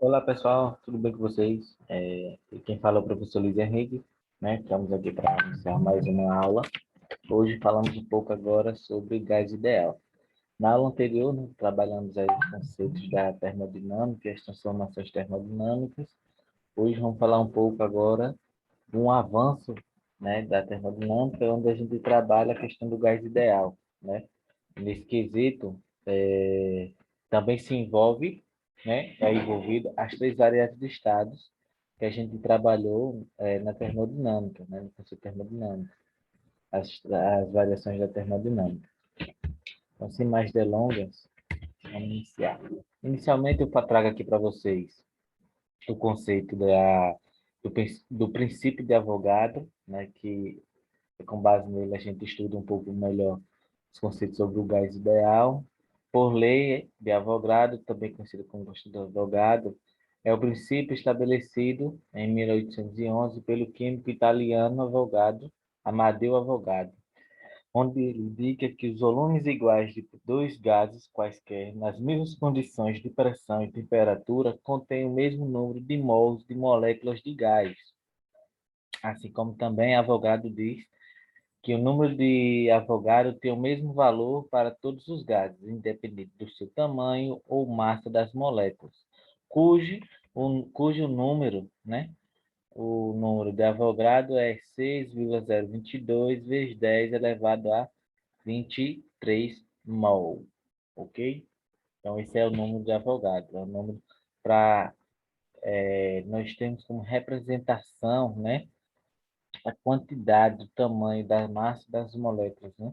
Olá pessoal, tudo bem com vocês? Quem fala é o professor Luiz Henrique, né? Estamos aqui para iniciar mais uma aula. Hoje falamos um pouco agora sobre gás ideal. Na aula anterior, né, trabalhamos aí os conceitos da termodinâmica e as transformações termodinâmicas. Hoje vamos falar um pouco agora de um avanço, né, da termodinâmica, onde a gente trabalha a questão do gás ideal, né? Nesse quesito, também se envolve, né, é envolvido as três variáveis de estados que a gente trabalhou na termodinâmica, né, no conceito termodinâmico, as variações da termodinâmica. Então, sem mais delongas, vamos iniciar. Inicialmente, eu trago aqui para vocês o conceito do princípio de Avogadro, né, que com base nele a gente estuda um pouco melhor os conceitos sobre o gás ideal. Por lei de Avogadro, também conhecido como conceito de Avogadro, é o princípio estabelecido em 1811 pelo químico italiano Amadeu Avogadro, onde ele indica que os volumes iguais de dois gases quaisquer, nas mesmas condições de pressão e temperatura, contêm o mesmo número de mols de moléculas de gás. Assim como também Avogadro diz que o número de Avogadro tem o mesmo valor para todos os gases, independente do seu tamanho ou massa das moléculas, cujo número, né, o número de Avogadro é 6,022 vezes 10 elevado a 23 mol, ok? Então, esse é o número de Avogadro, é o número para nós temos como representação, né, a quantidade, o tamanho da massa das moléculas, né?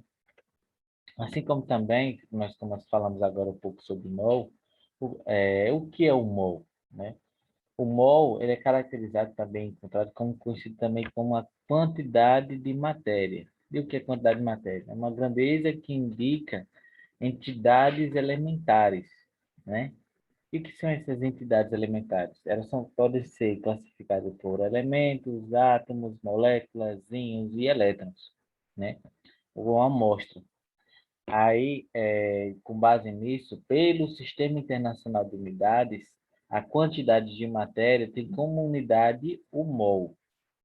Assim como também, como nós falamos agora um pouco sobre mol, o que é o mol, né? O mol, ele é caracterizado também, encontrado como conhecido também como a quantidade de matéria. E o que é quantidade de matéria? É uma grandeza que indica entidades elementares, né? E o que são essas entidades elementares? Podem ser classificadas por elementos, átomos, moléculas, íons e elétrons, né? Ou uma amostra. Aí, com base nisso, pelo Sistema Internacional de Unidades, a quantidade de matéria tem como unidade o mol.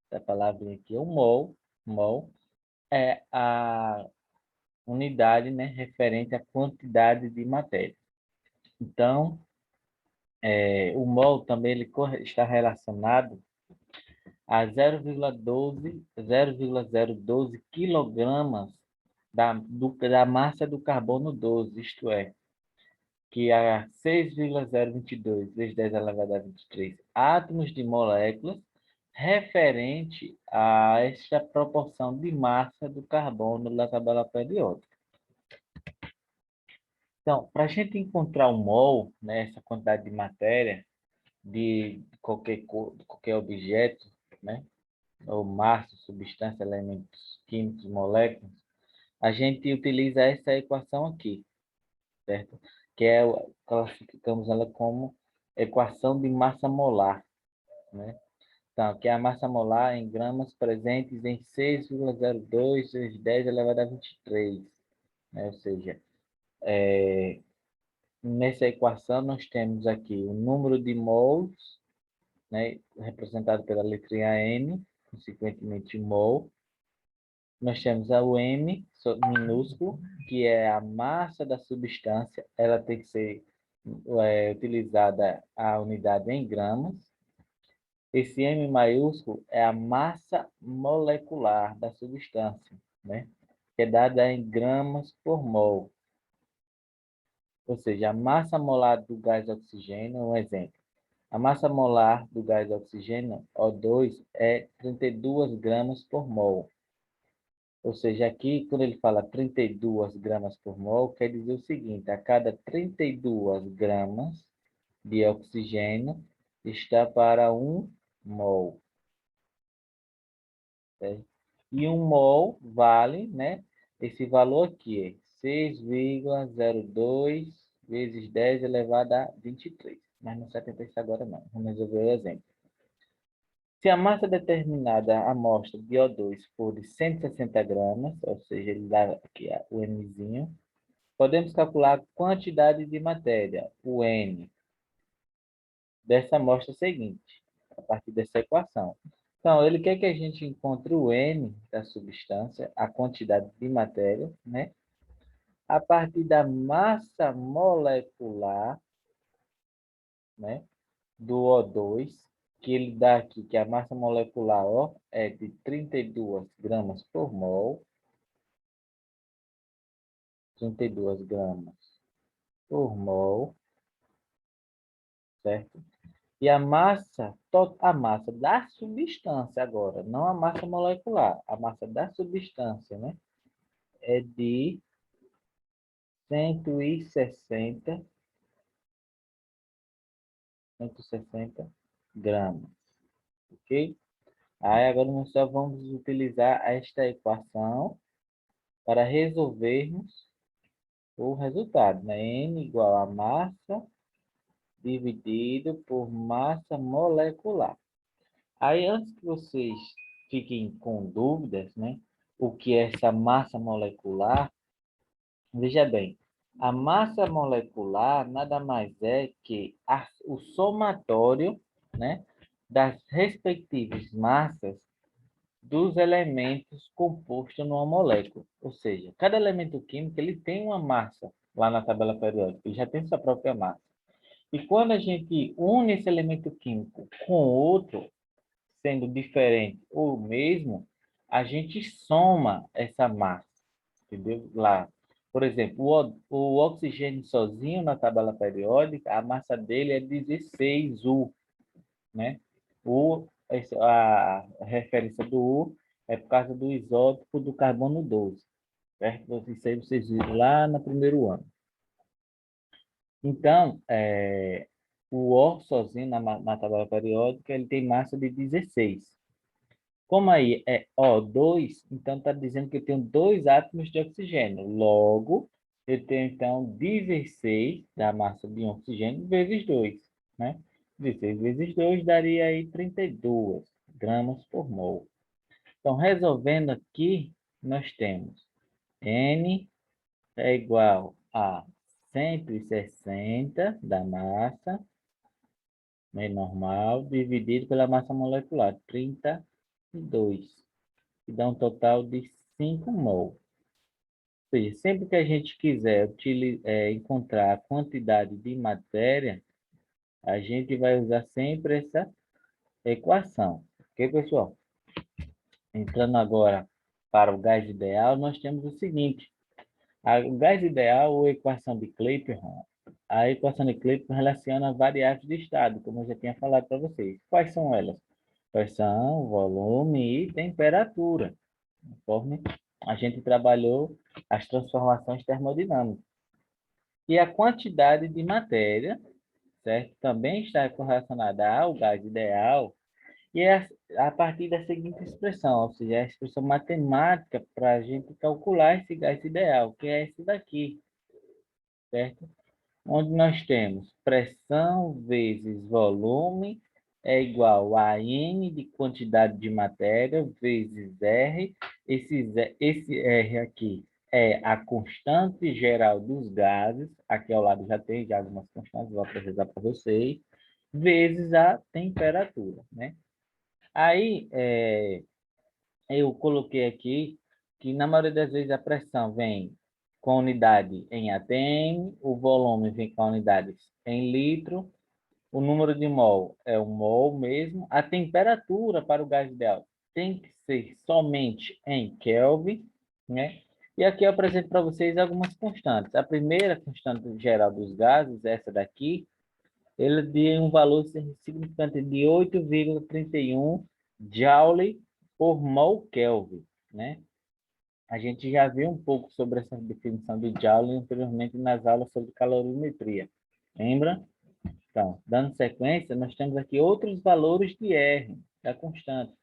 Essa palavra aqui é o mol. Mol é a unidade, né, referente à quantidade de matéria. Então, o mol também está relacionado a 0,012 quilogramas da massa do carbono 12, isto é, que há 6,022 vezes 10 elevado a 23 átomos de moléculas, referente a esta proporção de massa do carbono da tabela periódica. Então, para a gente encontrar um mol, né, essa quantidade de matéria de qualquer objeto, né, ou massa, substância, elementos químicos, moléculas, a gente utiliza essa equação aqui, certo? Que classificamos ela como equação de massa molar, né? Então, que é a massa molar em gramas presentes em 6,02 vezes 10 elevado a 23, né? Ou seja, nessa equação nós temos aqui o número de mols, né, representado pela letrinha M, consequentemente mol. Nós temos o M minúsculo, que é a massa da substância, ela tem que ser utilizada a unidade em gramas. Esse M maiúsculo é a massa molecular da substância, né? Que é dada em gramas por mol. Ou seja, a massa molar do gás oxigênio, um exemplo. A massa molar do gás oxigênio, O2, é 32 gramas por mol. Ou seja, aqui, quando ele fala 32 gramas por mol, quer dizer o seguinte: a cada 32 gramas de oxigênio está para 1 mol. Certo? E 1 mol vale, né? Esse valor aqui é 6,02 vezes 10 elevado a 23. Mas não se atenta a isso agora, não. Vamos resolver o exemplo. Se a massa determinada à amostra de O2 for de 160 gramas, ou seja, ele dá aqui o Mzinho, podemos calcular a quantidade de matéria, o N, dessa amostra seguinte, a partir dessa equação. Então, ele quer que a gente encontre o N da substância, a quantidade de matéria, né? A partir da massa molecular, né? Do O2, que ele dá aqui, que a massa molecular, ó, é de 32 gramas por mol. 32 gramas por mol, certo? E a massa da substância agora, não a massa molecular, a massa da substância, né? É de 160 gramas, ok? Aí agora nós só vamos utilizar esta equação para resolvermos o resultado, né? N igual a massa dividido por massa molecular. Aí, antes que vocês fiquem com dúvidas, né? O que é essa massa molecular? Veja bem, a massa molecular nada mais é que o somatório, né? Das respectivas massas dos elementos compostos numa molécula. Ou seja, cada elemento químico ele tem uma massa lá na tabela periódica, ele já tem sua própria massa. E quando a gente une esse elemento químico com outro, sendo diferente ou mesmo, a gente soma essa massa, entendeu? Lá, por exemplo, o oxigênio sozinho na tabela periódica, a massa dele é 16U, né? A referência do U é por causa do isótopo do carbono 12, certo? Isso aí vocês viram lá no primeiro ano. Então, o O sozinho na tabela periódica, ele tem massa de 16. Como aí é O2, então está dizendo que eu tenho 2 átomos de oxigênio. Logo, eu tenho, então, 16 da massa de um oxigênio vezes 2, né? 16 vezes 2 daria aí 32 gramas por mol. Então, resolvendo aqui, nós temos N é igual a 160 da massa, né, normal, dividido pela massa molecular, 32, que dá um total de 5 mol. Ou seja, sempre que a gente quiser encontrar a quantidade de matéria, a gente vai usar sempre essa equação. Ok, pessoal? Entrando agora para o gás ideal, nós temos o seguinte. O gás ideal ou equação de Clapeyron, a equação de Clapeyron relaciona variáveis de estado, como eu já tinha falado para vocês. Quais são elas? Pressão, volume e temperatura, conforme a gente trabalhou as transformações termodinâmicas. E a quantidade de matéria, certo? Também está correlacionada ao gás ideal, e é a partir da seguinte expressão, ou seja, a expressão matemática para a gente calcular esse gás ideal, que é esse daqui, certo? Onde nós temos pressão vezes volume é igual a N de quantidade de matéria vezes R. Esse R aqui é a constante geral dos gases. Aqui ao lado já tem já algumas constantes, vou apresentar para vocês. Vezes a temperatura, né? Aí, eu coloquei aqui que na maioria das vezes a pressão vem com a unidade em atm, o volume vem com a unidade em litro, o número de mol é o mol mesmo, a temperatura para o gás ideal tem que ser somente em Kelvin, né? E aqui eu apresento para vocês algumas constantes. A primeira constante geral dos gases, essa daqui, ele tem um valor significante de 8,31 Joule por mol Kelvin, né? A gente já viu um pouco sobre essa definição de Joule anteriormente nas aulas sobre calorimetria. Lembra? Então, dando sequência, nós temos aqui outros valores de R, da constante.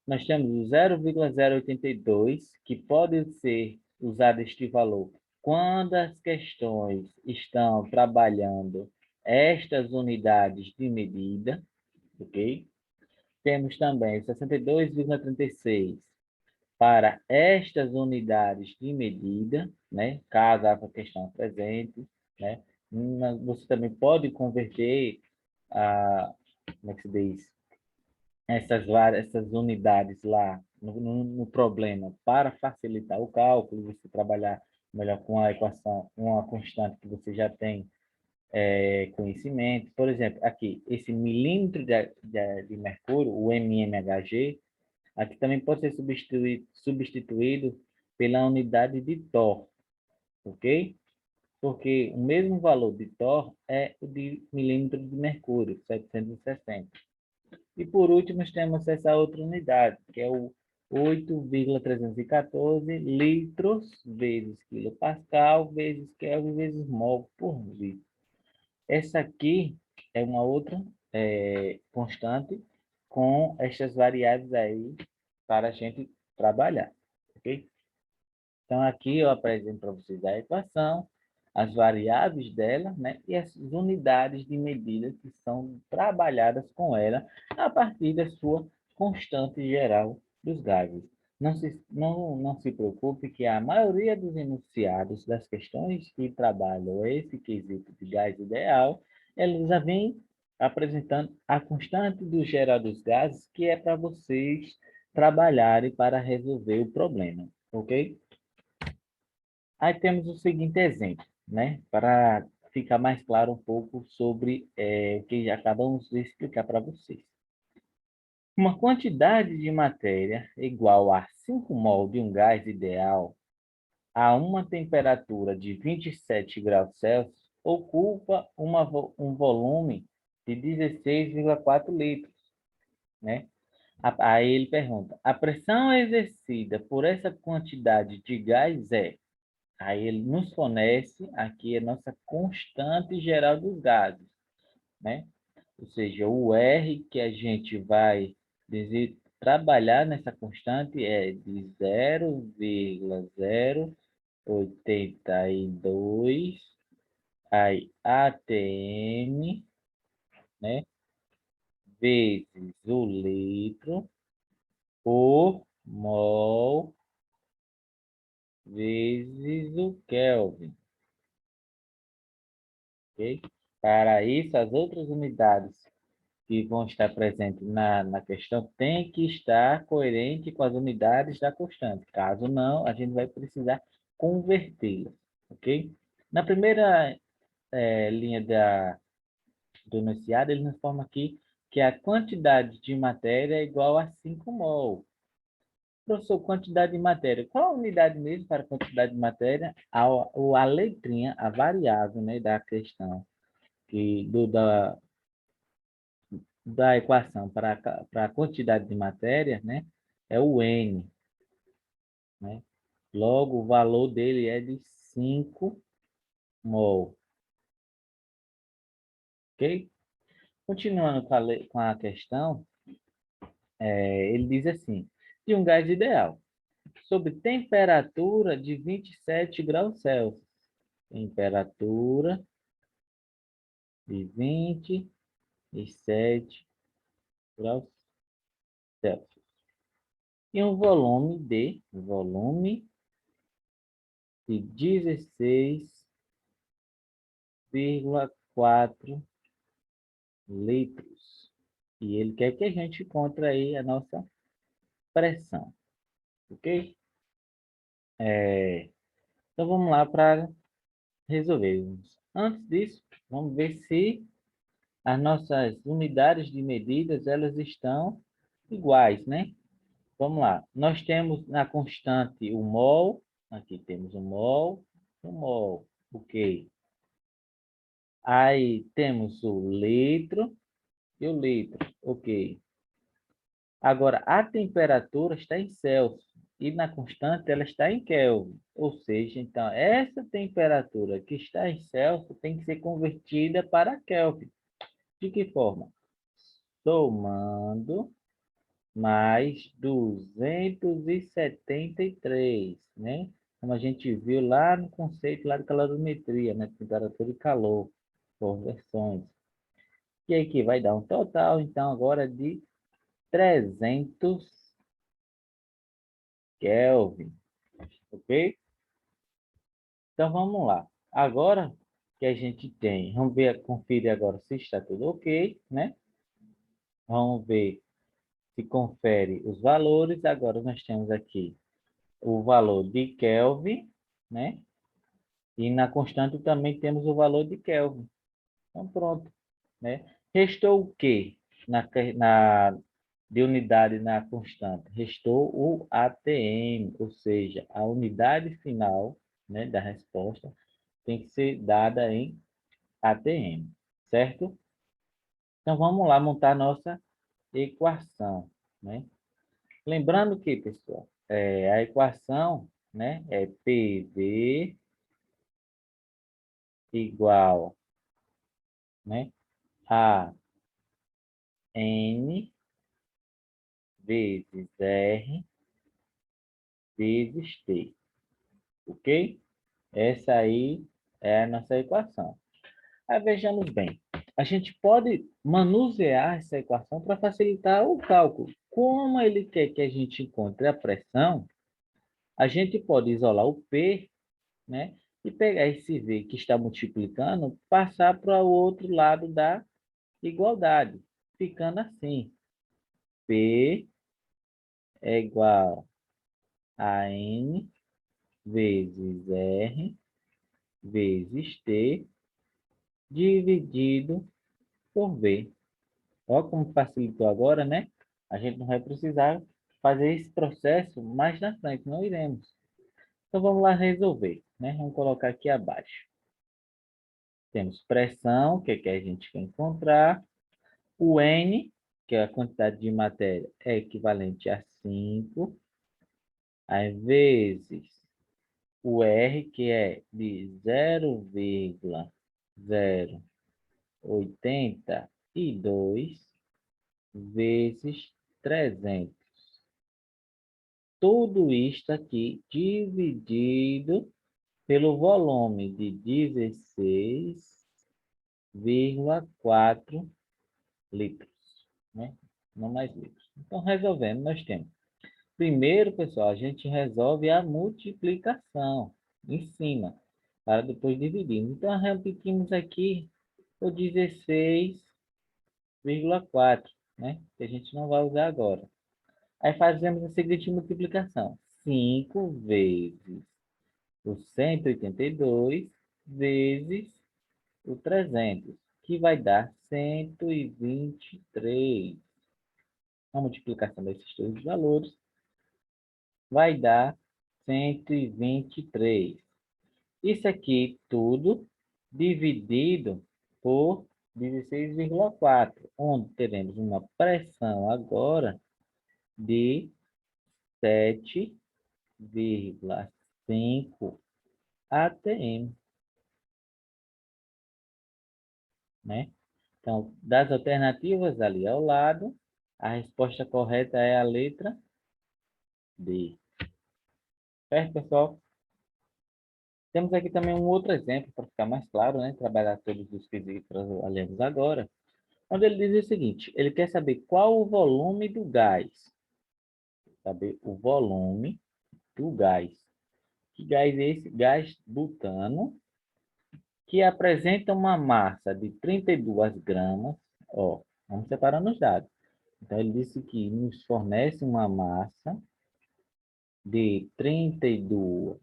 Nós temos o 0,082, que pode ser usado este valor quando as questões estão trabalhando estas unidades de medida, ok? Temos também o 62,36 para estas unidades de medida, né? Caso a questão presente, né? Você também pode converter como é que se diz? Essas unidades lá no problema para facilitar o cálculo, você trabalhar melhor com a equação, uma constante que você já tem conhecimento. Por exemplo, aqui, esse milímetro de mercúrio, o mmHg, aqui também pode ser substituído pela unidade de Thor, ok? Porque o mesmo valor de Thor é o de milímetro de mercúrio, 760. E por último, temos essa outra unidade, que é o 8,314 litros vezes quilopascal vezes Kelvin vezes mol por litro. Essa aqui é uma outra constante com estas variáveis aí para a gente trabalhar, ok? Então, aqui eu apresento para vocês a equação, as variáveis dela, né, e as unidades de medida que são trabalhadas com ela a partir da sua constante geral dos gases. Não se preocupe que a maioria dos enunciados das questões que trabalham esse quesito de gás ideal, eles já vêm apresentando a constante do geral dos gases, que é para vocês trabalharem para resolver o problema, ok? Aí temos o seguinte exemplo, né? Para ficar mais claro um pouco sobre o que acabamos de explicar para vocês. Uma quantidade de matéria igual a 5 mol de um gás ideal a uma temperatura de 27 graus Celsius ocupa um volume de 16,4 litros, né? Aí ele pergunta, a pressão exercida por essa quantidade de gás é. Aí ele nos fornece aqui a nossa constante geral dos gases, né? Ou seja, o R que a gente vai trabalhar nessa constante é de 0,082 aí atm, né? Vezes o litro por mol vezes o Kelvin. Ok? Para isso, as outras unidades que vão estar presentes na questão têm que estar coerente com as unidades da constante. Caso não, a gente vai precisar convertê-las. Ok? Na primeira linha do enunciado, ele nos informa aqui que a quantidade de matéria é igual a 5 mol. Professor, quantidade de matéria. Qual a unidade mesmo para quantidade de matéria? A letrinha, a variável, né, da questão, da equação para a quantidade de matéria, né, é o N, né? Logo, o valor dele é de 5 mol. Ok? Continuando com a questão, ele diz assim, de um gás ideal, sob temperatura de 27 graus Celsius. Temperatura de 27 graus Celsius. E um volume de 16,4 litros. E ele quer que a gente encontre aí a nossa pressão, ok? Então vamos lá para resolver. Antes disso, vamos ver se as nossas unidades de medidas elas estão iguais, né? Vamos lá. Nós temos na constante o mol, aqui temos o mol, ok? Aí temos o litro e o litro, ok? Agora, a temperatura está em Celsius e na constante ela está em Kelvin. Ou seja, então, essa temperatura que está em Celsius tem que ser convertida para Kelvin. De que forma? Somando mais 273, né? Como a gente viu lá no conceito lá de calorimetria, né? Temperatura e calor, por versões. E aí que vai dar um total, então, agora de 300 Kelvin, ok? Então, vamos lá. Agora, que a gente tem. Vamos ver, conferir agora se está tudo ok, né? Vamos ver se confere os valores. Agora nós temos aqui o valor de Kelvin, né? E na constante também temos o valor de Kelvin. Então pronto, né? Restou o quê de unidade na constante? Restou o ATM, ou seja, a unidade final, né, da resposta tem que ser dada em ATM, certo? Então vamos lá montar nossa equação, né? Lembrando que, pessoal, a equação, né, é PV igual, né, a N vezes R vezes T, ok? Essa aí é a nossa equação. Aí vejamos bem, a gente pode manusear essa equação para facilitar o cálculo. Como ele quer que a gente encontre a pressão, a gente pode isolar o P, né? E pegar esse V que está multiplicando, passar para o outro lado da igualdade, ficando assim. P é igual a N vezes R vezes T dividido por V. Olha como facilitou agora, né? A gente não vai precisar fazer esse processo mais na frente, não iremos. Então vamos lá resolver, né? Vamos colocar aqui abaixo. Temos pressão, que a gente quer encontrar. O N, que é a quantidade de matéria, é equivalente a 5, aí vezes o R, que é de 0,082 vezes 300. Tudo isto aqui dividido pelo volume de 16,4 litros, né? Não mais litros. Então, resolvendo, nós temos. Primeiro, pessoal, a gente resolve a multiplicação em cima, para depois dividir. Então, repetimos aqui o 16,4, né? Que a gente não vai usar agora. Aí fazemos a seguinte multiplicação. 5 vezes o 182 vezes o 300, que vai dar 123. A multiplicação desses dois valores vai dar 123. Isso aqui tudo dividido por 16,4, onde teremos uma pressão agora de 7,5 ATM, né? Então, das alternativas ali ao lado, a resposta correta é a letra D. Certo, pessoal? Temos aqui também um outro exemplo, para ficar mais claro, né? Trabalhar todos os quesitos alheios agora, onde ele diz o seguinte, ele quer saber qual o volume do gás. Saber o volume do gás. Que gás é esse? Gás butano, que apresenta uma massa de 32 gramas. Ó, vamos separando os dados. Então, ele disse que nos fornece uma massa de 32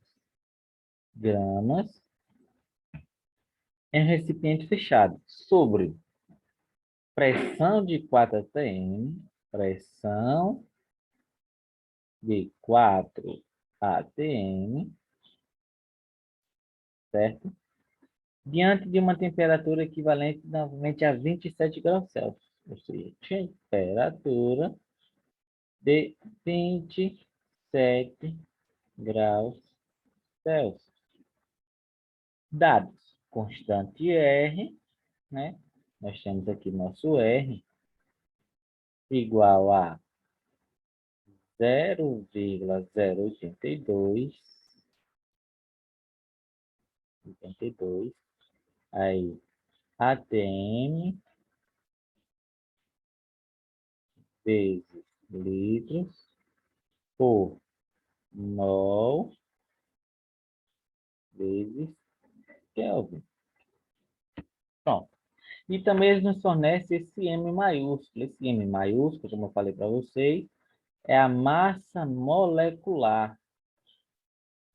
gramas em recipiente fechado, sobre pressão de 4 atm, pressão de 4 atm, certo? Diante de uma temperatura equivalente novamente a 27 graus Celsius, ou seja, temperatura de 27 graus Celsius. Dados, constante R, né? Nós temos aqui nosso R igual a 0,082, aí ATM vezes litros por mol vezes Kelvin. Pronto. E também eles nos fornecem esse M maiúsculo. Esse M maiúsculo, como eu falei para vocês, é a massa molecular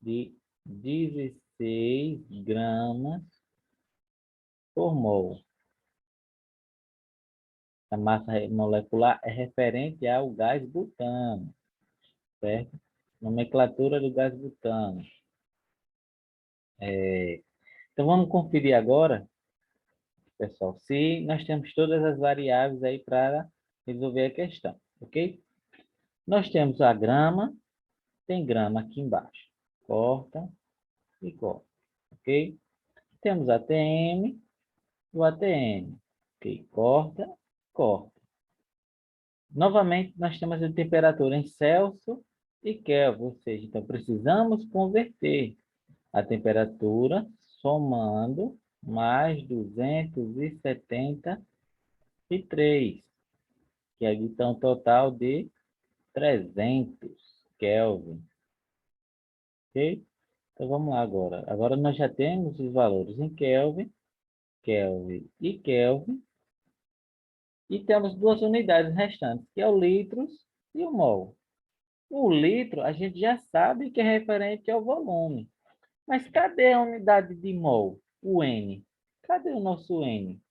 de 16 gramas por mol. A massa molecular é referente ao gás butano, certo? Nomenclatura do gás butano. Então, vamos conferir agora, pessoal, se nós temos todas as variáveis aí para resolver a questão, ok? Nós temos a grama, tem grama aqui embaixo. Corta e corta, ok? Temos a TM e o ATM. Ok, corta, corta. Novamente, nós temos a temperatura em Celsius e Kelvin, ou seja, então precisamos converter a temperatura somando mais 273, que aqui está um total de 300 Kelvin. Ok? Então vamos lá agora. Agora nós já temos os valores em Kelvin, Kelvin e Kelvin. E temos duas unidades restantes, que é o litros e o mol. O litro a gente já sabe que é referente ao volume. Mas cadê a unidade de mol? O N. Cadê o nosso N?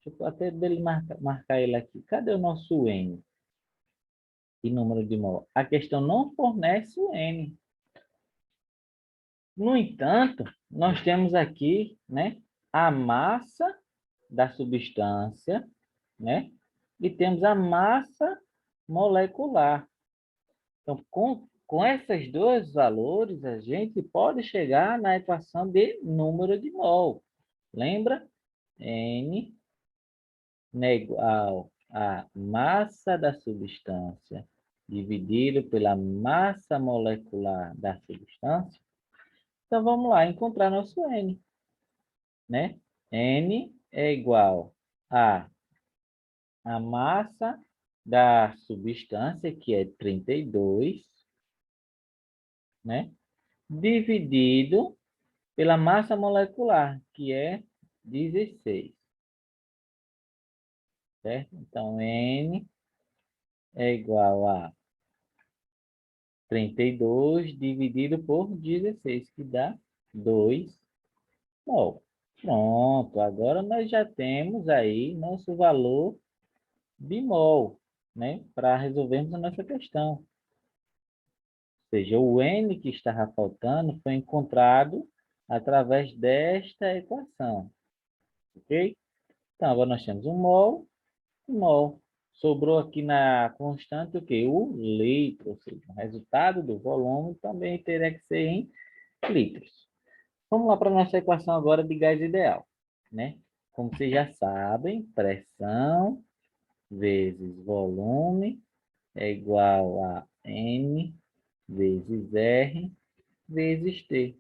Deixa eu até dele marcar ele aqui. Cadê o nosso N? E número de mol? A questão não fornece o N. No entanto, nós temos aqui, né, a massa da substância, né? E temos a massa molecular. Então, com esses dois valores, a gente pode chegar na equação de número de mol. Lembra? N é igual a massa da substância dividido pela massa molecular da substância. Então, vamos lá, encontrar nosso N, né? N é igual a massa da substância, que é 32, né? Dividido pela massa molecular, que é 16. Certo? Então, N é igual a 32 dividido por 16, que dá 2 mol. Pronto, agora nós já temos aí nosso valor de mol, né? Para resolvermos a nossa questão. Ou seja, o N que estava faltando foi encontrado através desta equação, ok? Então, agora nós temos um mol. Sobrou aqui na constante o quê? O litro, ou seja, o resultado do volume também teria que ser em litros. Vamos lá para a nossa equação agora de gás ideal, né? Como vocês já sabem, pressão vezes volume é igual a N vezes R vezes T.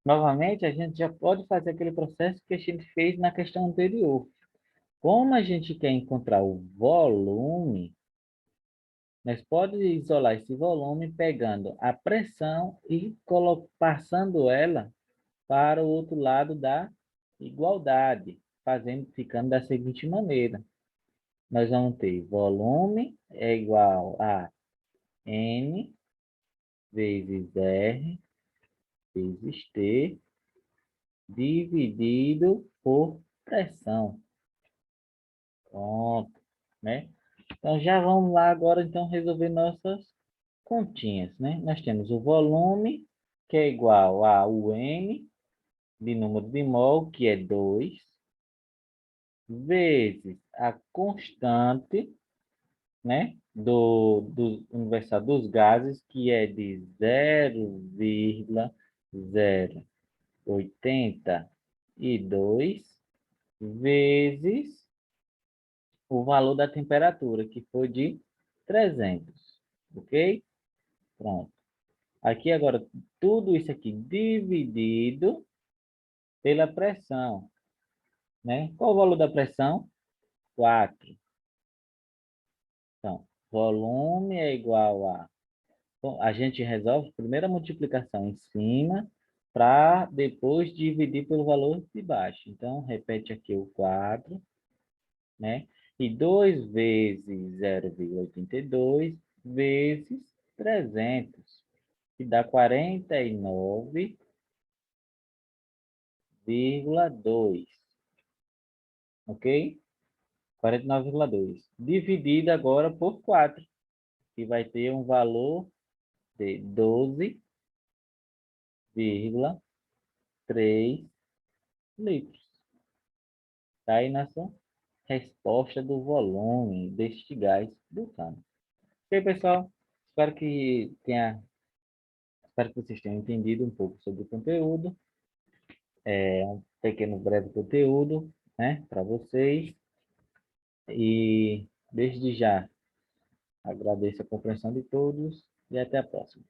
Novamente, a gente já pode fazer aquele processo que a gente fez na questão anterior. Como a gente quer encontrar o volume, nós podemos isolar esse volume pegando a pressão e passando ela para o outro lado da igualdade, ficando da seguinte maneira. Nós vamos ter volume é igual a N vezes R vezes T dividido por pressão. Pronto, né? Então, já vamos lá agora, então, resolver nossas continhas, né? Nós temos o volume, que é igual ao N, de número de mol, que é 2, vezes a constante, né? Do universal dos gases, que é de 0,082, vezes o valor da temperatura, que foi de 300, ok? Pronto. Aqui agora, tudo isso aqui dividido pela pressão, né? Qual o valor da pressão? 4. Então, volume é igual a... Bom, a gente resolve a primeira multiplicação em cima para depois dividir pelo valor de baixo. Então, repete aqui o quadro, né? E 2 vezes 0,82 vezes 300, que dá 49,2, ok? 49,2. Dividido agora por 4, que vai ter um valor de 12,3 litros. Está aí nossa resposta do volume deste gás butano. Ok, pessoal? Espero que tenha, espero que vocês tenham entendido um pouco sobre o conteúdo. É um pequeno breve conteúdo, né, para vocês. E desde já agradeço a compreensão de todos e até a próxima.